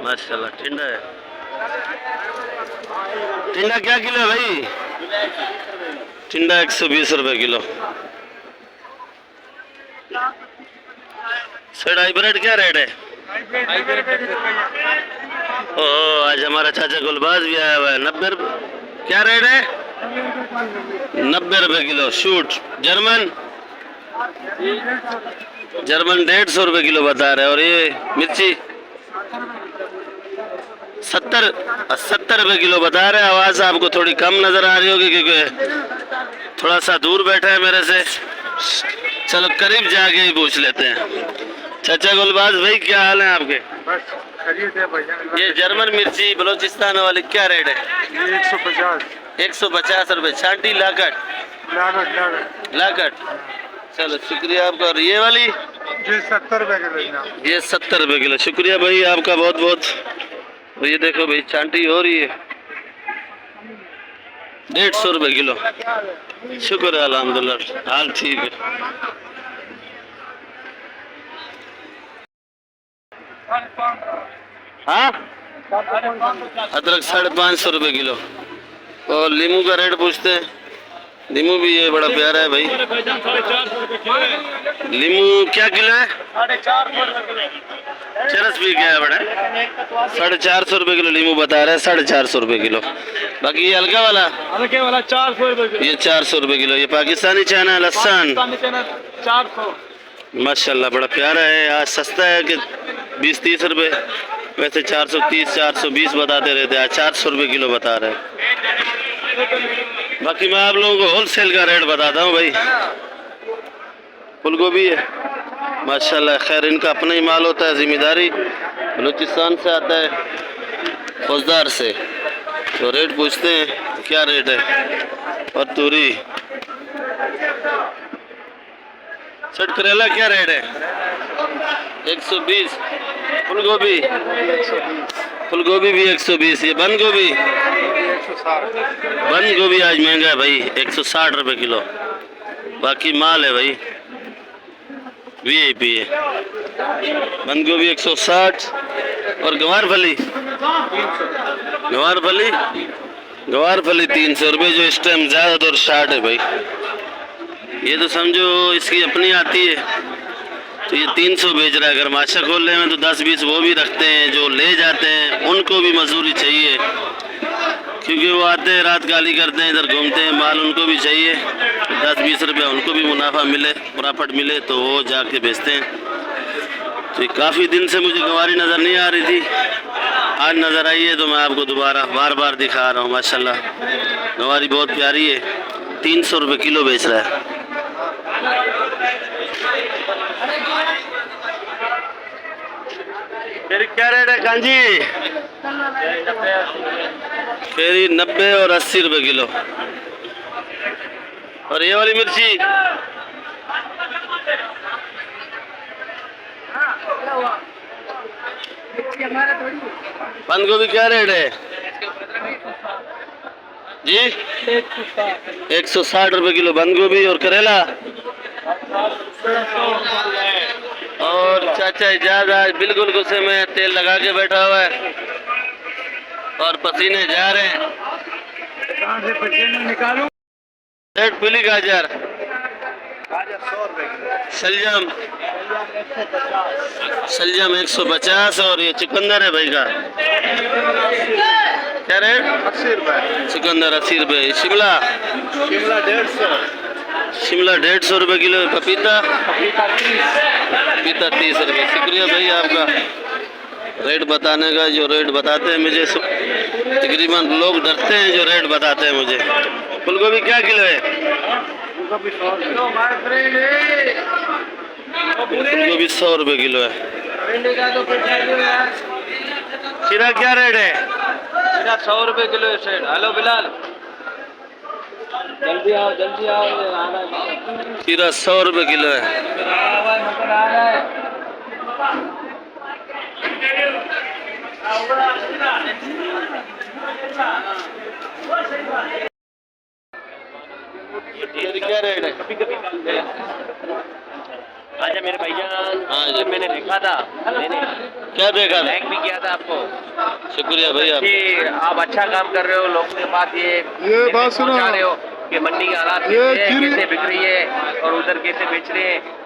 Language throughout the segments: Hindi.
माशाल्लाह टिंडा है। टिंडा क्या किलो है भाई? टिंडा 120 रुपए किलो। सर हाइब्रिड क्या रेट है? ओ आज हमारा चाचा गुलबाज भी आया हुआ है। 90 रुपए क्या रेट है? 90 रुपए किलो। शूट जर्मन 150 रुपए किलो बता रहे हैं। और ये मिर्ची 70 रुपए किलो बता रहे हैं। आवाज आपको थोड़ी कम नजर आ रही होगी क्योंकि थोड़ा सा दूर बैठा है मेरे से। चलो करीब जाके ही पूछ लेते हैं। चाचा गुलबाज भाई क्या हाल है आपके? ये जर्मन मिर्ची बलोचिस्तान वाली क्या रेट है? 150 रुपए। छांटी लाकट। चलो शुक्रिया आपका। और ये वाली ये 70 रुपए किलो। ये 70 रुपए किलो। शुक्रिया भाई आपका बहुत बहुत। और ये देखो भाई चांटी हो रही है 150 रुपए किलो। शुक्र है अल्हम्दुलिल्लाह हाल ठीक है। हाँ अदरक 550 रुपए किलो। और लीमू का रेट पूछते हैं। लीमू भी ये बड़ा प्यारा है भाई। लीमू क्या किलो है? 450 चरस भी क्या है बड़ा? 450 रुपए किलो लीमू बता रहे हैं। 450 रुपए किलो। बाकी ये हल्का वाला 400 रुपए। ये 400 रुपए किलो। ये पाकिस्तानी चाना लहसन 400। माशाल्लाह बड़ा प्यारा है। आज सस्ता है कि 20-30 रुपए। वैसे 430 420 बताते रहते हैं। आज 400 रुपए किलो बता रहे हैं। बाकी मैं आप लोगों को होलसेल का रेट बताता हूँ भाई। फूल गोभी है माशाल्लाह। खैर इनका अपना ही माल होता है। जिम्मेदारी बलूचिस्तान से आता है फौजदार से। तो रेट पूछते हैं क्या रेट है। और तूरी सट करेला क्या रेट है? 120। फूल गोभी भी 120। ये बंद गोभी आज महंगा है भाई 160 रुपए किलो। बाकी माल है भाई वीआईपी है। बंद गोभी 160। और गवार फली 300 रुपए जो इस टाइम ज्यादातर शार्ट है भाई। ये तो समझो इसकी अपनी आती है तो ये 300 बेच रहा है। अगर माशा खोलने में तो 10-20 वो भी रखते हैं। जो ले जाते हैं उनको भी मजदूरी चाहिए क्योंकि वो आते हैं रात गाली करते हैं इधर घूमते हैं। माल उनको भी चाहिए 10-20 रुपया उनको भी मुनाफा मिले प्रॉफिट मिले तो वो जाके बेचते हैं। तो काफ़ी दिन से मुझे गवारी नज़र नहीं आ रही थी। आज नज़र आई है तो मैं आपको दोबारा बार दिखा रहा हूँ। माशाल्लाह गवारी बहुत प्यारी है। 300 रुपये किलो बेच रहा है। फिर क्या रेट है कांजी? फेरी 90 और 80 रुपए किलो। और ये वाली मिर्ची बंद गोभी क्या रेट है जी? 160 रुपए किलो बंद गोभी। और करेला और चाचा इजाज आज बिल्कुल गुस्से में तेल लगा के बैठा हुआ है और पसीने जा रहे हैं। रेट पीली गाजर 100 रुपए किलो। सलजम 150। और ये चुकंदर है भाई का क्या रेट? 80 रुपए। चुकंदर 80 रुपए। शिमला 150 रुपए किलो। पपीता 30 रुपए। शुक्रिया भाई आपका रेट बताने का। जो रेट बताते हैं मुझे तकरीबन लोग डरते हैं जो रेट बताते हैं मुझे। फूल गोभी क्या किलो है? फूल गोभी 100 रुपए किलो है। खीरा क्या रेट है? 100 रुपए किलो है सेठ। हेलो बिलाल जल्दी आओ खीरा 100 रुपए किलो है। क्या रेट है? मेरे भाईजान, हाँ जी। मैंने देखा था, मैंने क्या देखा था? लाइक भी किया था आपको। शुक्रिया भाई आप। कि आप अच्छा काम कर रहे हो, लोगों के पास ये बात सुनो। पहुंचा रहे हो कि मंडी के हालात ये कैसे हैं, खीरी- कैसे बिक रही है और उधर कैसे बेच रहे हैं।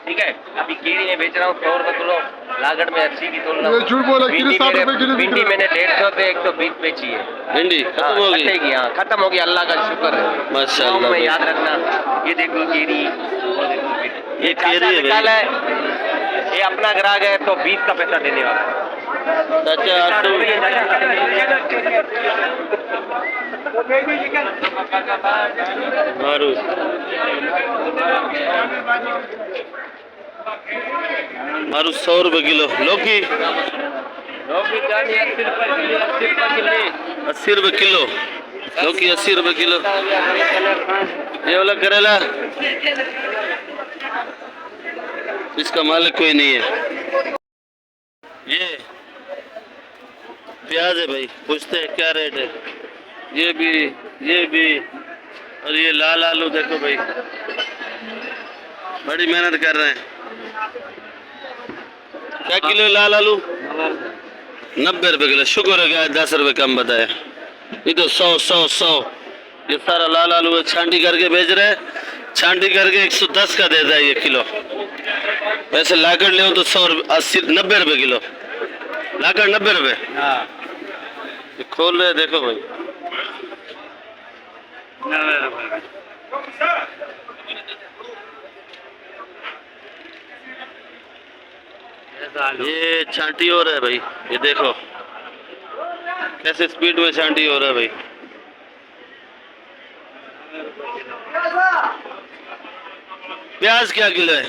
ठीक है, अभी केरी में बेच रहा हूँ 100 रुपए किलो, लागड़ में 80 की तोल रहा ये हूँ। झूठ बोला, खीरी भिंडी 60 रुपए किलो बिक भिंडी रहा है। मैंने 150 पे 120 बेची है। भिंडी हाँ, खत्म हो गई? कटेगी, हाँ खत्म हो गया, अल्लाह का शुक्र है। माशाअल्लाह दुआओं में भाई। याद रखना। ये देखो केरी और देखो भिंडी। ये केरी है भाई। निकाला है, ये अपना ग्राहक है तो 20 का पैसा देने वाला है। चाचा आप तो मारू मारू 100 रुपए किलो। लौकी लौकी जानी 80 रुपए किलो, 80 रुपए किलो। 80 रुपए किलो लौकी, 80 रुपए किलो। ये वाला करेला इसका मालिक कोई नहीं है। ये प्याज है भाई, पूछते हैं क्या रेट है। ये भी और ये लाल आलू देखो भाई, बड़ी मेहनत कर रहे हैं। क्या किलो है लाल आलू? 90 रुपए किलो। शुक्र है क्या 10 रुपए कम बताया। ये तो 100 ये सारा लाल आलू है, छांटी करके बेच रहे हैं। छांटी करके 110 का देता है ये किलो। वैसे लाकड़ ले तो 90 रुपए किलो। लाकड़ 90 रुपए। ये खोल रहे देखो भाई, 90 रुपए। ये छांटी हो रहा है भाई, ये देखो कैसे स्पीड में छांटी हो रहा है भाई। प्याज क्या किलो है?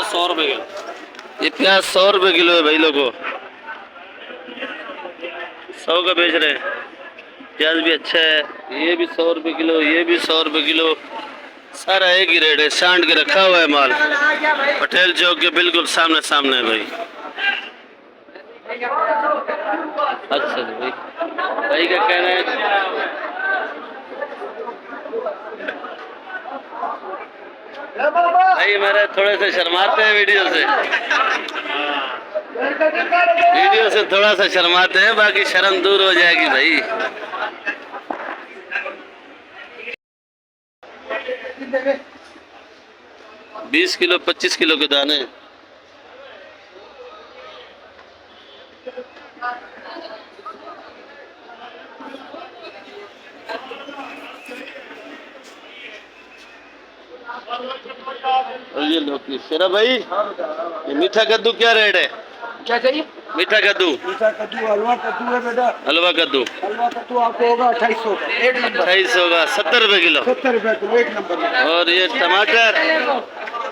100 रुपए किलो। ये प्याज 100 रुपए किलो है भाई। लोगों 100 का बेच रहे हैं। प्याज भी अच्छा है। ये भी 100 रुपए किलो, ये भी 100 रुपए किलो। सारा एक ही रेट है, सांड के रखा हुआ है माल। पटेल चौक के बिल्कुल सामने सामने है भाई। अच्छा जी भाई, भाई का कहना है भाई मेरे थोड़े से शर्माते हैं वीडियो से थोड़ा सा शर्माते हैं, बाकी शर्म दूर हो जाएगी भाई। बीस किलो 25 किलो के दाने। और ये लौकी। शेरा भाई, ये मीठा कद्दू क्या रेट है? क्या चाहिए? मीठा कद्दू। मीठा कद्दू, हलवा कद्दू है बेटा। हलवा कद्दू हलवा कद्दू आपको होगा 2800 का, एक नंबर। 2800 का, 70 रुपए किलो। 70 रुपए किलो, एक नंबर। और ये टमाटर,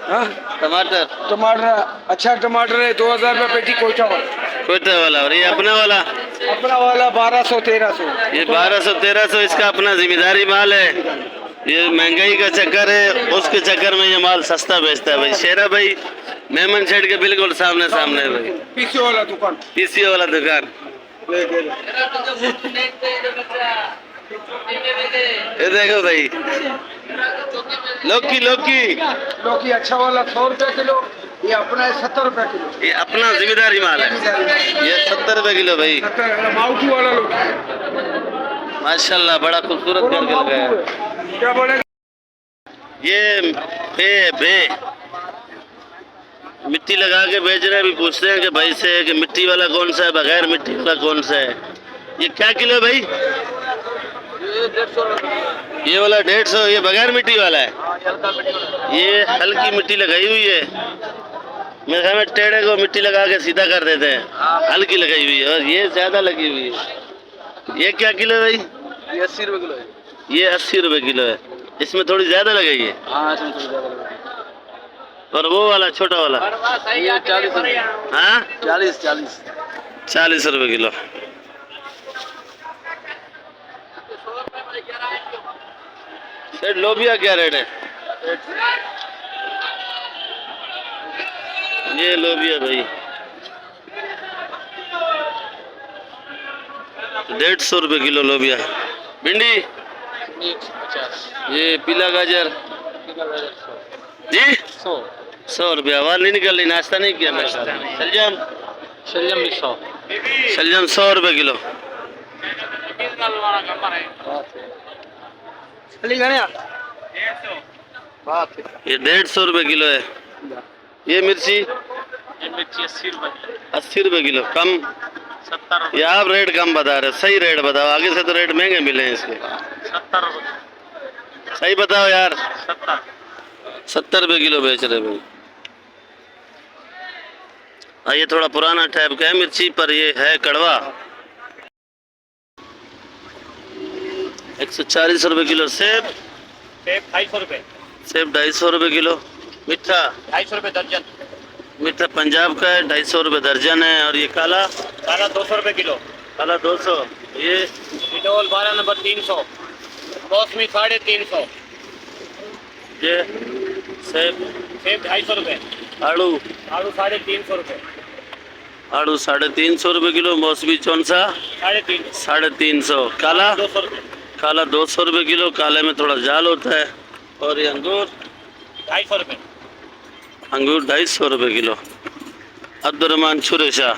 हाँ? टमाटर टमाटर अच्छा टमाटर है 2000 रुपए पेटी, कोयटा वाला। कोयटा वाला। और ये अपना वाला? अपना वाला 1200-1300। ये 1200-1300 इसका अपना जिम्मेदारी माल है। ये महंगाई का चक्कर है, उसके चक्कर में ये माल सस्ता बेचता है भाई। शेरा भाई मेमन शेड के बिल्कुल सामने सामने है भाई। पीसीओ वाला दुकान। पीसीओ वाला दुकान। ये देखो भाई, लौकी लौकी अच्छा वाला 100 रुपए किलो, ये अपना है 70 रुपए किलो। ये अपना जिम्मेदारी माल है। ये 70 रुपए किलो भाई। माउटी वाला लौकी माशाल्लाह बड़ा खूबसूरत करके लगाया। क्या बोले? ये बे मिट्टी लगा के बेच रहे हैं। अभी पूछते हैं कि भाई से कि मिट्टी वाला कौन सा है, बगैर मिट्टी वाला कौन सा है। ये क्या किलो है भाई? ये वाला 150, ये बगैर मिट्टी वाला है। ये हल्की मिट्टी लगाई हुई है। मेरे ख्याल में टेढ़े को मिट्टी लगा के सीधा कर देते हैं। हल्की लगाई हुई है। और ये ज्यादा लगी हुई है। ये क्या किलो है भाई? ये 80 रुपए किलो है। ये 80 रुपए किलो है। इसमें थोड़ी ज्यादा लगाई है। हाँ, इसमें थोड़ी ज्यादा लगेगी। और वो वाला छोटा वाला? ये 40 रुपए। हाँ 40 रुपए किलो। सेठ लोबिया क्या रेट है? ये लोबिया भाई 150 रुपए किलो लोबिया। भिंडी 50। ये पीला गाजर जी 100। 100 रुपया। आवाज नहीं निकल रही, नाश्ता नहीं किया मैं। शलजम शलजम भी 100। शलजम 100 रुपये किलो। चली गया बात है। ये 150 रुपये किलो है। ये मिर्ची मिर्ची 80 रुपए। 80 रुपये किलो। कम 70 रुपए। ये आप रेट कम बता रहे हो, सही रेट बताओ, आगे से तो रेट महंगे मिले हैं इसके। 70 रुपए। सही बताओ यार। 70। 70 रुपये किलो बेच रहे भाई। ये थोड़ा पुराना टाइप का है मिर्ची, पर ये है कड़वा। 140 रुपये किलो। सेब सेब 250 रुपए। सेब 250 रुपये किलो। मीठा 250 रुपए दर्जन। मीठा पंजाब का है, 250 रुपये दर्जन है। और ये काला काला 200 रुपए किलो। काला 200। ये विडोल 12 नंबर 300। मौसमी 350। ये सेब सेब 250 रुपए। आड़ू आलू 350 रुपए। आड़ू 350 रुपये किलो। मौसमी कौन सा 350। 350। काला 200 रुपए। काला 200 रुपये किलो। काले में थोड़ा जाल होता है। और ये अंगूर 250 रुपए। अंगूर 250 रुपये किलो। अब्दुर्रहमान छुरेशा।